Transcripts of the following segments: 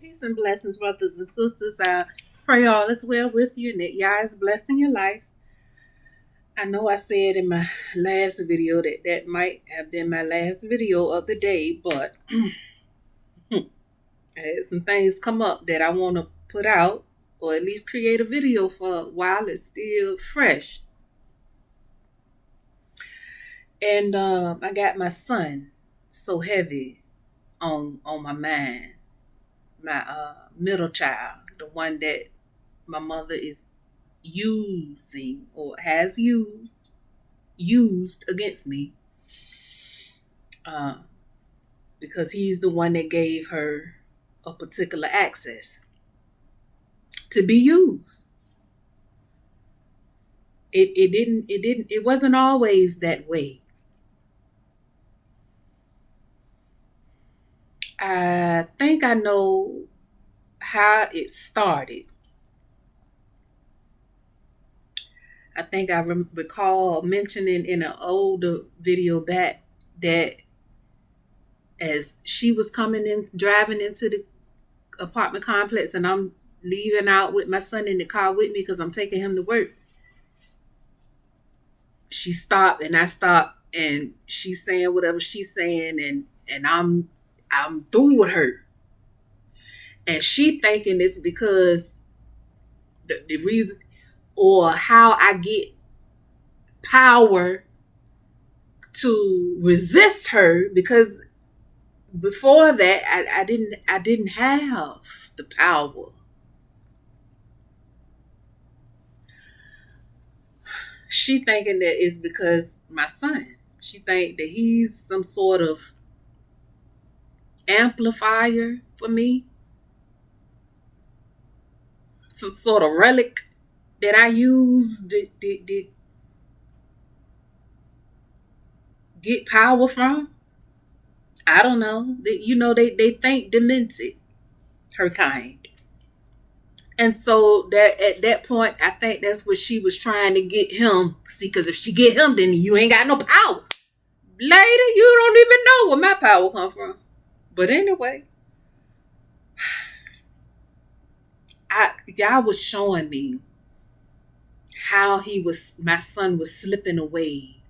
Peace and blessings, brothers and sisters. I pray all is well with you and that Yah is blessing your life. I know I said in my last video that might have been my last video of the day, but I had some things come up that I want to put out or at least create a video for while it's still fresh. And I got my son so heavy on my mind. My middle child, the one that my mother is using or has used against me, because he's the one that gave her a particular access to be used. It wasn't always that way. I think I know how it started. I think I recall mentioning in an older video back that as she was coming in, driving into the apartment complex, and I'm leaving out with my son in the car with me because I'm taking him to work, she stopped and I stopped, and she's saying whatever she's saying, and I'm through with her, and she thinking it's because the reason or how I get power to resist her, because before that I didn't have the power. She thinking that it's because my son. She think that he's some sort of amplifier for me, some sort of relic that I use to get power from. I don't know. They think demented, her kind. And so that at that point, I think that's what she was trying to get him. See, because if she get him, then you ain't got no power. Later, you don't even know where my power come from. But anyway, God was showing me how my son was slipping away,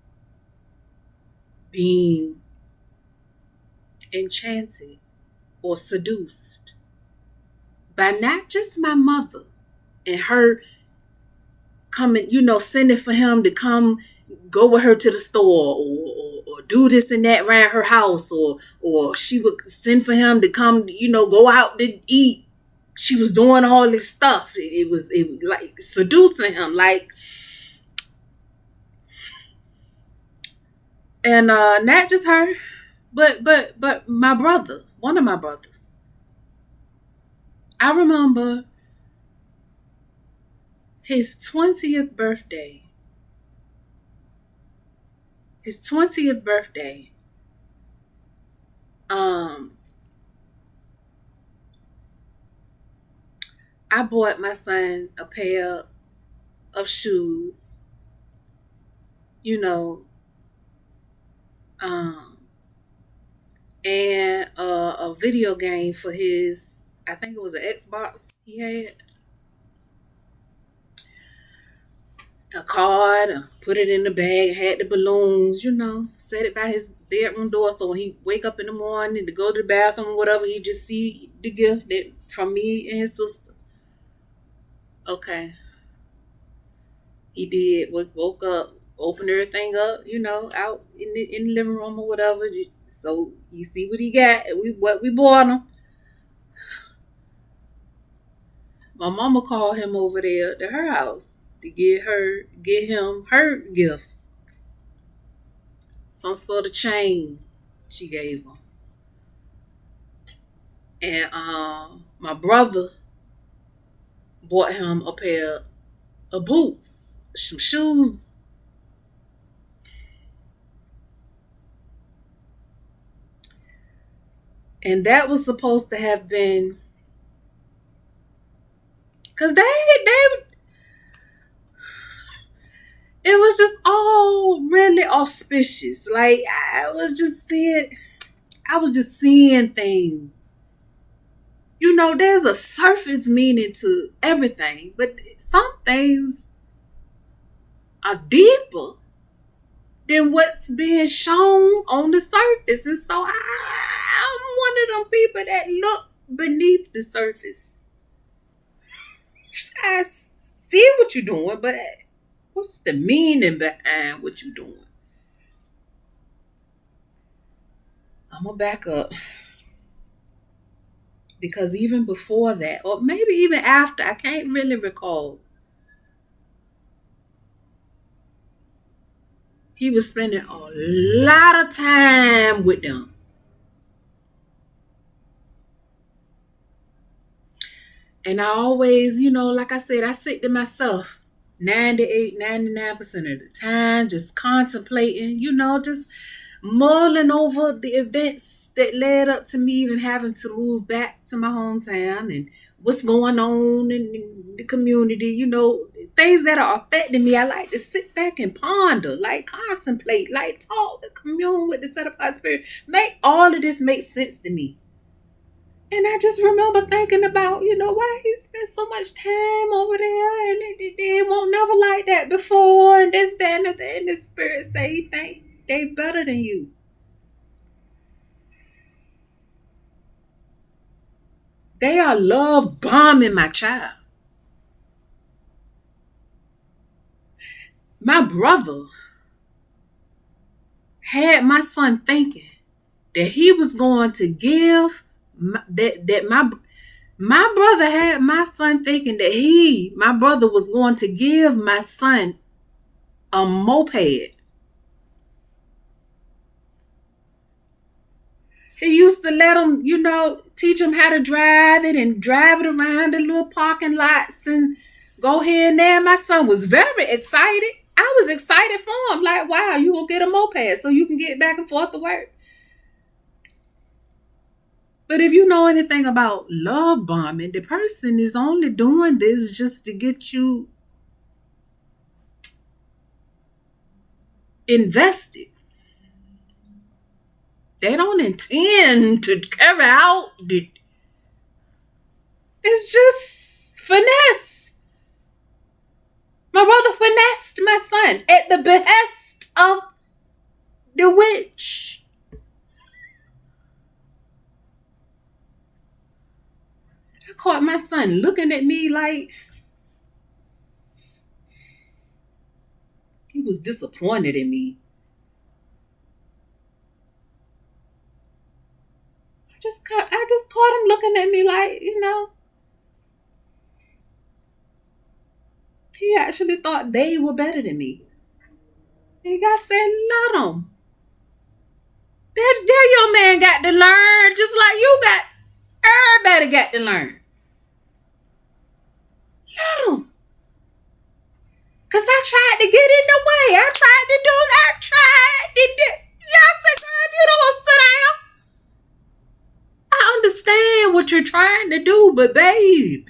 being enchanted or seduced by not just my mother and her coming, sending for him to come go with her to the store or do this and that around her house, or she would send for him to come, go out to eat. She was doing all this stuff. It was like seducing him, like, and not just her, but my brother, one of my brothers. I remember his 20th birthday. His 20th birthday. I bought my son a pair of shoes, and a video game for his, I think it was an Xbox he had. A card, put it in the bag, had the balloons, set it by his bedroom door, so when he wake up in the morning to go to the bathroom or whatever, he just see the gift that from me and his sister. Okay. He did, woke up, opened everything up, out in the living room or whatever. So you see what he got, what we bought him. My mama called him over there to her house to get him her gifts. Some sort of chain she gave him. And my brother bought him a pair of boots, some shoes. And that was supposed to have been, because it was just all really auspicious. Like I was just seeing things You know, there's a surface meaning to everything, but some things are deeper than what's being shown on the surface. And so I'm one of them people that look beneath the surface. I see what you're doing, but what's the meaning behind what you're doing? I'm going to back up. Because even before that, or maybe even after, I can't really recall, he was spending a lot of time with them. And I always, like I said, I sit to myself 98, 99% of the time, just contemplating, just mulling over the events that led up to me even having to move back to my hometown and what's going on in the community, things that are affecting me. I like to sit back and ponder, like contemplate, like talk, commune with the set apart spirit. Make all of this make sense to me. And I just remember thinking about, why he spent so much time over there and it won't never like that before and this, that, and the thing. And the spirit say he think they better than you. They are love bombing my child. My brother had my son thinking that he was going to give my brother had my son thinking that my brother was going to give my son a moped. He used to let him, teach him how to drive it and drive it around the little parking lots and go here and there. My son was very excited. I was excited for him. Like, wow, you gonna get a moped so you can get back and forth to work. But if you know anything about love bombing, the person is only doing this just to get you invested. They don't intend to carry out it's just finesse. My brother finessed my son at the behest of the witch. I caught my son looking at me like he was disappointed in me. I just caught him looking at me like, he actually thought they were better than me. And God said, let them. That young man got to learn just like you got. Everybody got to learn. Let them. Because I tried to get in the way. I tried to do. Y'all said, girl, if you don't sit down, I understand what you're trying to do, but baby,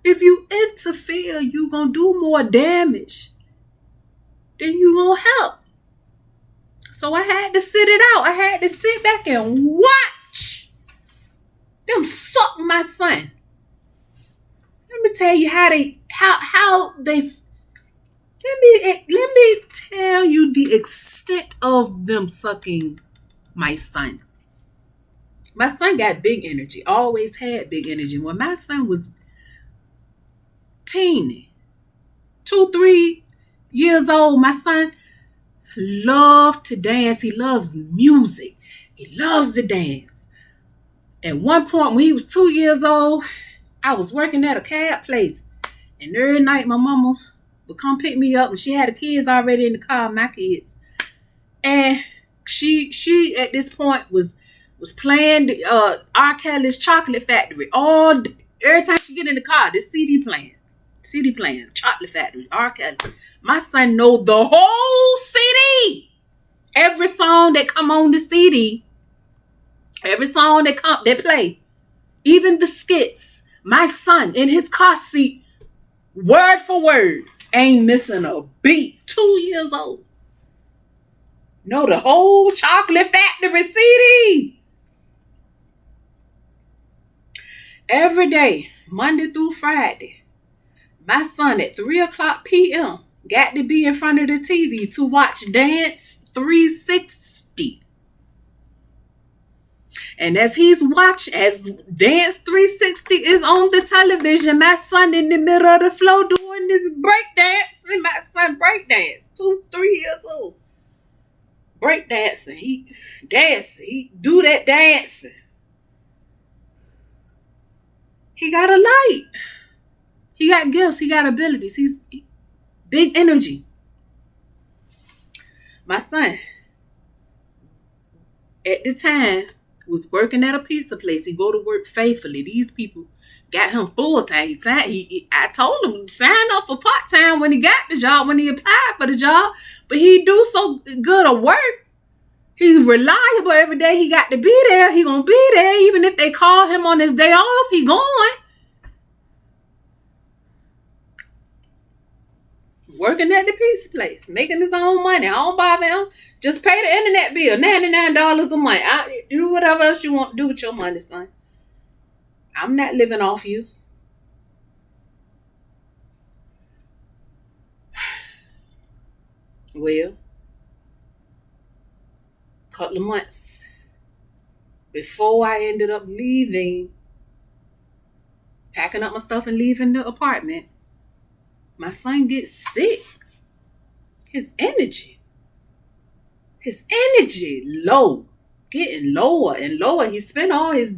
if you interfere, you're going to do more damage than you going to help. So I had to sit it out. I had to sit back and watch them suck my son. Let me tell you how they let me tell you the extent of them sucking my son. My son got big energy, always had big energy. When my son was teeny, 2-3 years old, my son loved to dance. He loves music. He loves to dance. At one point when he was 2 years old, I was working at a cab place. And every night my mama would come pick me up, and she had the kids already in the car, my kids. And she at this point was playing R. Kelly's Chocolate Factory. Every time she get in the car, the CD playing, Chocolate Factory, R. Kelly. My son know the whole CD. Every song that come on the CD, every song that play, even the skits. My son in his car seat, word for word, ain't missing a beat. 2 years old. Know the whole Chocolate Factory CD. Every day, Monday through Friday, my son at 3 o'clock p.m. got to be in front of the TV to watch Dance 360. And as Dance 360 is on the television, my son in the middle of the floor doing this break dance. And my son break dance, 2-3 years old. Break dancing. He dancing. He do that dancing. He got a light. He got gifts. He got abilities. He's big energy. My son, at the time, was working at a pizza place. He go to work faithfully. These people got him full time. I told him sign up for part time when he got the job, when he applied for the job. But he do so good at work. He's reliable every day. He got to be there. He gonna be there. Even if they call him on his day off, he going. Working at the pizza place, making his own money. I don't bother him. Just pay the internet bill, $99 a month. Do whatever else you want to do with your money, son. I'm not living off you. Well, a couple of months before I ended up leaving, packing up my stuff and leaving the apartment, my son gets sick. His energy low, getting lower and lower. He spent all his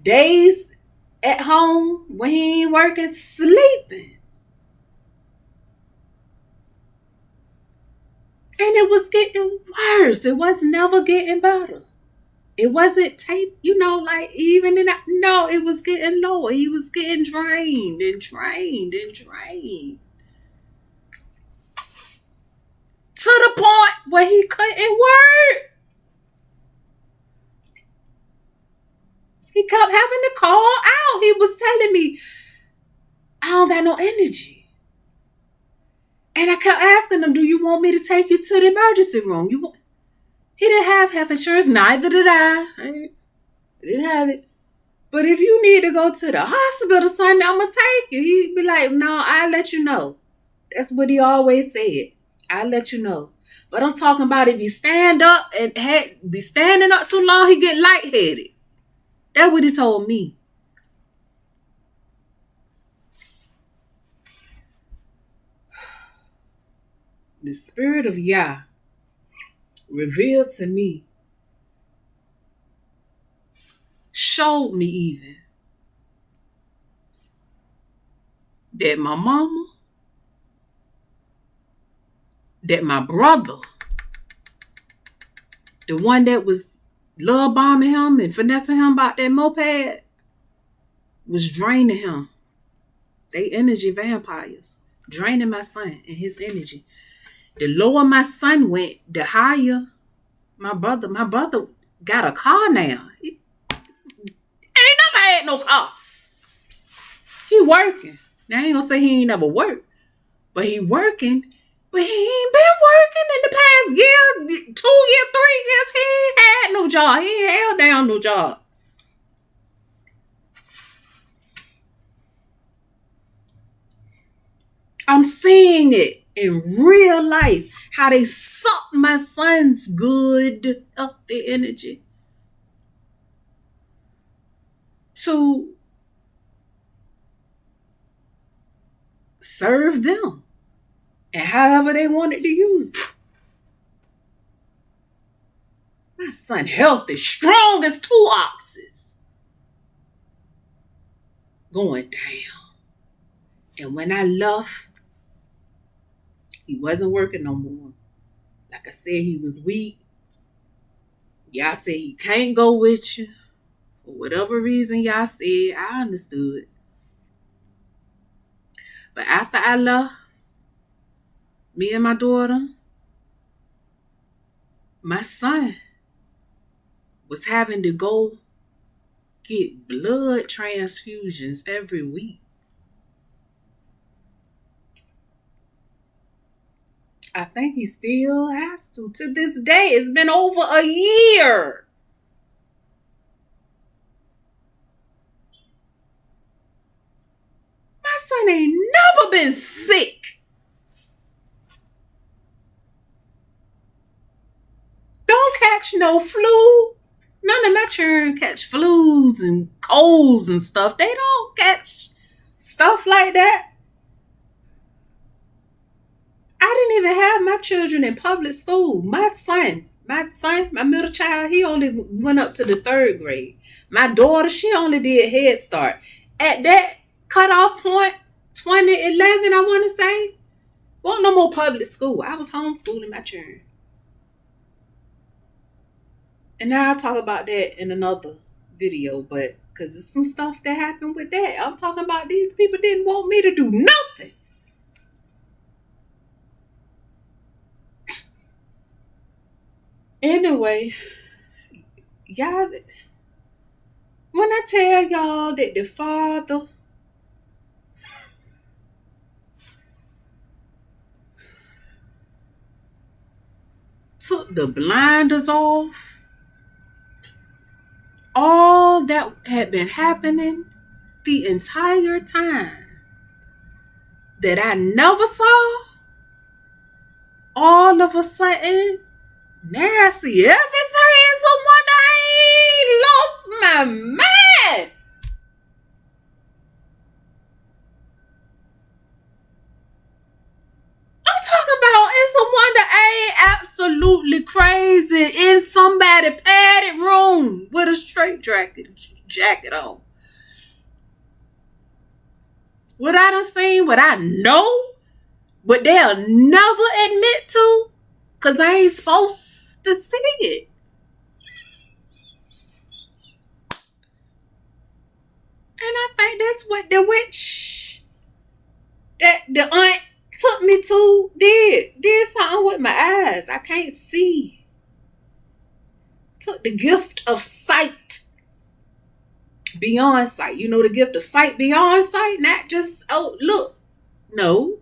days at home when he ain't working, sleeping. And it was getting worse. It was never getting better. It wasn't tape, even in that. No, it was getting lower. He was getting drained and drained and drained. To the point where he couldn't work. He kept having to call out. He was telling me, I don't got no energy. And I kept asking him, do you want me to take you to the emergency room? He didn't have health insurance. Neither did I didn't have it. But if you need to go to the hospital, son, I'm going to take you. He'd be like, no, I'll let you know. That's what he always said. I'll let you know. But I'm talking about if he stand up and be standing up too long, he get lightheaded. That's what he told me. The spirit of Yah revealed to me, showed me even, that my mama, that my brother, the one that was love bombing him and finessing him about that moped, was draining him. They energy vampires, draining my son and his energy. The lower my son went, the higher my brother got a car now. He ain't never had no car. He working. Now I ain't gonna say he ain't never worked, but he working. But he ain't been working in the past year, 2 years, 3 years. He ain't had no job. He ain't held down no job. I'm seeing it in real life, how they suck my son's good up the energy to serve them and however they wanted to use it. My son healthy, strong as 2 oxes, going down. And when I left, he wasn't working no more. Like I said, he was weak. Y'all said he can't go with you. For whatever reason y'all said, I understood. But after I left, me and my daughter, my son was having to go get blood transfusions every week. I think he still has to. To this day, it's been over a year. no flu. None of my children catch flus and colds and stuff. They don't catch stuff like that. I didn't even have my children in public school. My middle child, he only went up to the 3rd grade. My daughter, she only did Head Start. At that cutoff point, 2011, I want to say, wasn't no more public school. I was homeschooling my children. And now I'll talk about that in another video, but because there's some stuff that happened with that. I'm talking about these people didn't want me to do nothing. Anyway, y'all, when I tell y'all that the Father took the blinders off, all that had been happening the entire time that I never saw, all of a sudden, now I see everything is a wonder. I ain't lost my mind. I'm talking about it's a wonder I ain't absolutely crazy in somebody padded room with a straight jacket on. What I done seen, what I know, what they'll never admit to, because I ain't supposed to see it. And I think that's what the witch that the aunt took me to did something with my eyes. I can't see. Took the gift of sight beyond sight. You know the gift of sight beyond sight? Not just, oh, look. No.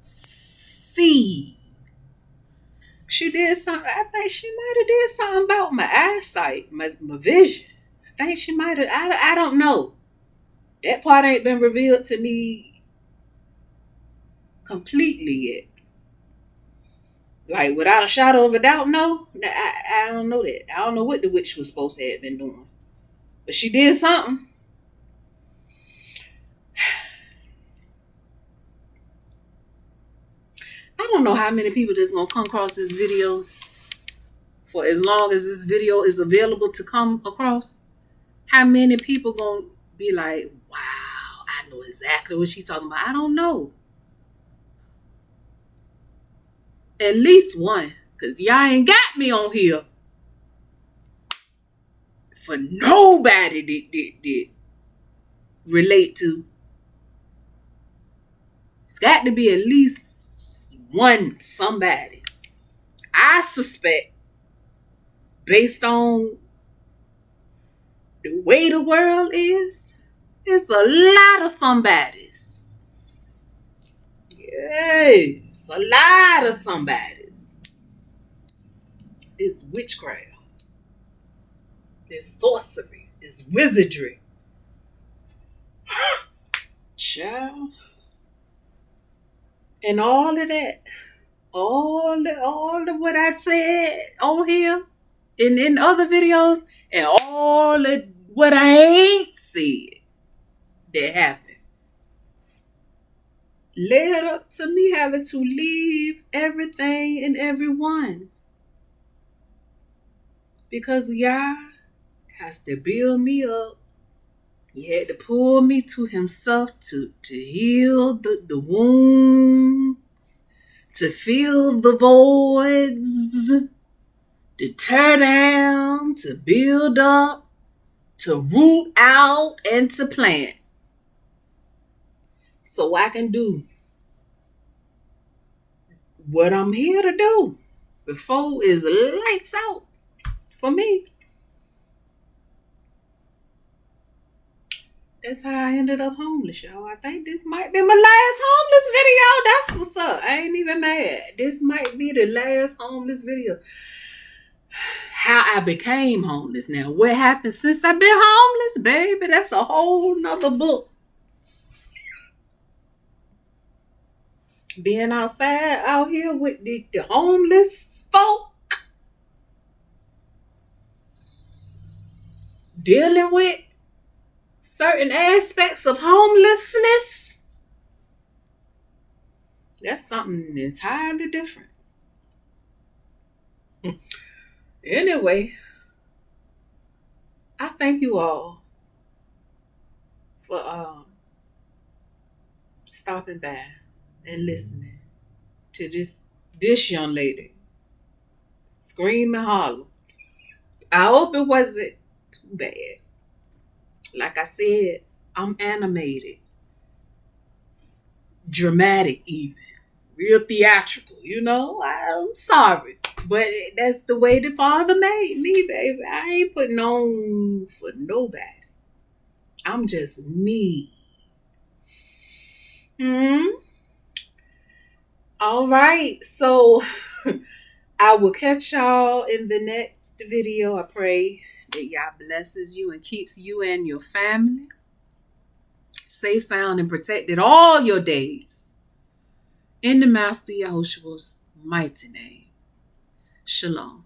See. She did something. I think she might have did something about my eyesight, my vision. I think she might have. I don't know. That part ain't been revealed to me completely yet. Like, without a shadow of a doubt, no. I don't know that. I don't know what the witch was supposed to have been doing. But she did something. I don't know how many people that's going to come across this video for as long as this video is available to come across. How many people going to be like, wow, I know exactly what she's talking about. I don't know. At least one. Because y'all ain't got me on here for nobody that relate to. It's got to be at least one somebody. I suspect, based on the way the world is, it's a lot of somebodies. Yeah, it's a lot of somebodies. It's witchcraft. It's sorcery. It's wizardry. Child. And all of that. All the what I said on here and in other videos, and all of what I ain't said that happened led up to me having to leave everything and everyone. Because Yah has to build me up. He had to pull me to himself to heal the wounds, to fill the voids, to tear down, to build up, to root out, and to plant. So I can do what I'm here to do before it's lights out for me. That's how I ended up homeless, y'all. I think this might be my last homeless video. That's what's up. I ain't even mad. This might be the last homeless video. How I became homeless now. What happened since I've been homeless, baby? That's a whole nother book. Being outside out here with the homeless folk. dealing with certain aspects of homelessness, that's something entirely different. Anyway, I thank you all for stopping by and listening to this young lady scream and holler. I hope it wasn't too bad. Like I said, I'm animated, dramatic, even real theatrical. I'm sorry, but that's the way the Father made me, baby. I ain't putting on for nobody. I'm just me. Hmm. All right, so I will catch y'all in the next video. I pray that y'all blesses you and keeps you and your family safe, sound, and protected all your days. In the Master Yahushua's mighty name. Shalom.